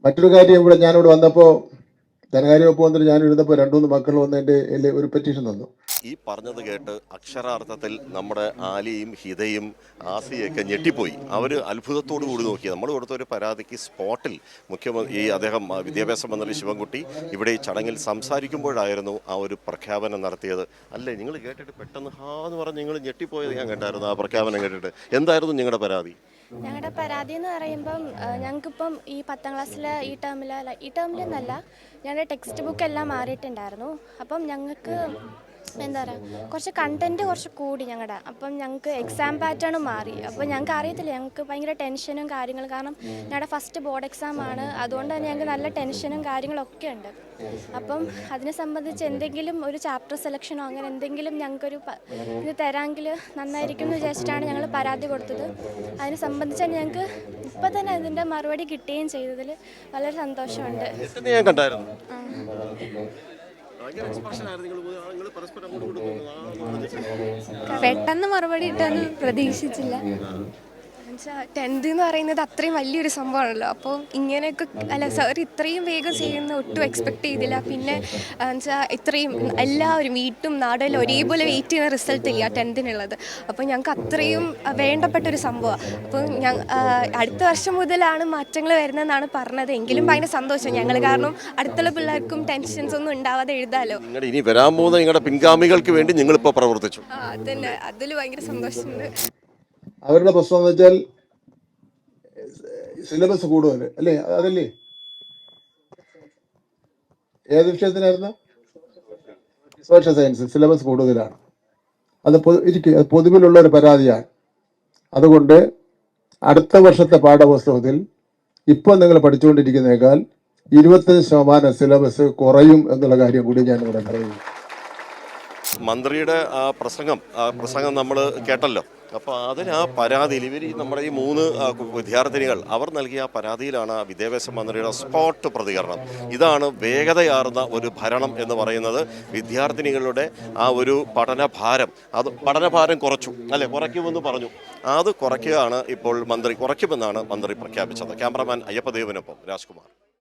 മറ്റൊരു കാര്യം, ഞാനിവിടെ വന്നപ്പോൾ ധനകാര്യ വകുപ്പ് മന്ത്രി ഞാനിരുന്നപ്പോൾ 2-3 മക്കൾ വന്ന് എൻ്റെ ഒരു പെറ്റീഷൻ തന്നു. ഈ പറഞ്ഞത് കേട്ട് അക്ഷരാർത്ഥത്തിൽ നമ്മുടെ ആലിയും ഹിതയും ആസിയൊക്കെ ഞെട്ടിപ്പോയി. അവർ അത്ഭുതത്തോടു കൂടി നോക്കി. നമ്മൾ കൊടുത്ത ഒരു പരാതിക്ക് സ്പോട്ടിൽ അദ്ദേഹം വിദ്യാഭ്യാസ മന്ത്രി ശിവൻകുട്ടി ഇവിടെ ഈ ചടങ്ങിൽ സംസാരിക്കുമ്പോഴായിരുന്നു ആ ഒരു പ്രഖ്യാപനം നടത്തിയത്. അല്ലേ, നിങ്ങൾ കേട്ടിട്ട് പെട്ടെന്ന് എന്ന് പറഞ്ഞ് നിങ്ങൾ ഞെട്ടിപ്പോയത് ഞാൻ കേട്ടായിരുന്നു. ആ പ്രഖ്യാപനം കേട്ടിട്ട് എന്തായിരുന്നു നിങ്ങളുടെ പരാതി? ഞങ്ങളുടെ പരാതി എന്ന് പറയുമ്പം ഞങ്ങൾക്കിപ്പം ഈ 10ാം ക്ലാസ്സിലെ ഈ ടേമിലെന്നല്ല, ഞങ്ങളുടെ ടെക്സ്റ്റ് ബുക്ക് എല്ലാം മാറിയിട്ടുണ്ടായിരുന്നു. അപ്പം ഞങ്ങൾക്ക് എന്താ പറയുക, കുറച്ച് കണ്ടൻറ്റ് കുറച്ച് കൂടി ഞങ്ങളുടെ. അപ്പം ഞങ്ങൾക്ക് എക്സാം പാറ്റേണും മാറി. അപ്പോൾ ഞങ്ങൾക്ക് അറിയത്തില്ല, ഞങ്ങൾക്ക് ഭയങ്കര ടെൻഷനും കാര്യങ്ങളും. കാരണം ഞങ്ങളുടെ ഫസ്റ്റ് ബോർഡ് എക്സാം ആണ്, അതുകൊണ്ട് തന്നെ ഞങ്ങൾക്ക് നല്ല ടെൻഷനും കാര്യങ്ങളൊക്കെ ഉണ്ട്. അപ്പം അതിനെ സംബന്ധിച്ച് എന്തെങ്കിലും ഒരു ചാപ്റ്റർ സെലക്ഷനോ അങ്ങനെ എന്തെങ്കിലും ഞങ്ങൾക്കൊരു ഇത് തരാമെങ്കിൽ നന്നായിരിക്കും എന്ന് വിചാരിച്ചിട്ടാണ് ഞങ്ങൾ പരാതി കൊടുത്തത്. അതിനെ സംബന്ധിച്ച് ഞങ്ങൾക്ക് ഇപ്പം തന്നെ അതിൻ്റെ മറുപടി കിട്ടുകയും ചെയ്തതിൽ വളരെ സന്തോഷമുണ്ട്. പെട്ടെന്ന് മറുപടി ഇട്ടാന്ന് പ്രതീക്ഷിച്ചില്ല. 10th എന്ന് പറയുന്നത് അത്രയും വലിയൊരു സംഭവമാണല്ലോ. അപ്പോൾ ഇങ്ങനെയൊക്കെ സാർ ഇത്രയും വേഗം ചെയ്യുന്ന ഒട്ടും എക്സ്പെക്ട് ചെയ്തില്ല. പിന്നെ ഇത്രയും എല്ലാവരും വീട്ടും നാടെല്ലാം ഒരേപോലെ വെയിറ്റ് ചെയ്യുന്ന റിസൾട്ട് ഇല്ല 10th. അപ്പോൾ ഞങ്ങൾക്ക് അത്രയും വേണ്ടപ്പെട്ടൊരു സംഭവമാണ്. അപ്പോൾ അടുത്ത വർഷം മുതലാണ് മാറ്റങ്ങൾ വരുന്നതെന്നാണ് പറഞ്ഞത്. എങ്കിലും ഭയങ്കര സന്തോഷം ഞങ്ങൾ, കാരണം അടുത്തുള്ള പിള്ളേർക്കും ടെൻഷൻസ് ഒന്നും ഉണ്ടാവാതെ എഴുതാമല്ലോ. ഇനി വരാൻ പോകുന്ന നിങ്ങളുടെ പിൻഗാമികൾക്ക് വേണ്ടി നിങ്ങളിപ്പോൾ പ്രവർത്തിച്ചു. അതന്നെ, അതിൽ ഭയങ്കര സന്തോഷമുണ്ട്. അവരുടെ പ്രശ്നം എന്ന് വെച്ചാൽ സിലബസ് കൂടുതൽ അല്ലേ? അതല്ലേ, ഏത് വിഷയത്തിനായിരുന്നു? സോഷ്യൽ സയൻസ് സിലബസ് കൂടുതലാണ്. അത് പൊതുവിലുള്ള ഒരു പരാതിയാണ്. അതുകൊണ്ട് അടുത്ത വർഷത്തെ പാഠപുസ്തകത്തിൽ ഇപ്പോൾ നിങ്ങൾ പഠിച്ചുകൊണ്ടിരിക്കുന്നതിനേക്കാൾ 25% സിലബസ് കുറയും എന്നുള്ള കാര്യം കൂടി ഞാൻ ഇവിടെ പറയുന്നു. മന്ത്രിയുടെ പ്രസംഗം നമ്മൾ കേട്ടല്ലോ. അപ്പോൾ അതിന് ആ പരാതിയിൽ നമ്മുടെ ഈ 3 വിദ്യാർത്ഥിനികൾ അവർ നൽകിയ ആ പരാതിയിലാണ് വിദ്യാഭ്യാസ മന്ത്രിയുടെ സ്പോട്ട് പ്രതികരണം. ഇതാണ് വേഗതയാർന്ന ഒരു ഭരണം എന്ന് പറയുന്നത്. വിദ്യാർത്ഥിനികളുടെ ആ ഒരു പഠനഭാരം കുറച്ചു, അല്ലെ, കുറയ്ക്കുമെന്ന് പറഞ്ഞു. അത് കുറയ്ക്കുകയാണ് ഇപ്പോൾ കുറയ്ക്കുമെന്നാണ് മന്ത്രി പ്രഖ്യാപിച്ചത്. ക്യാമറാമാൻ അയ്യപ്പദേവനൊപ്പം രാജ്കുമാർ.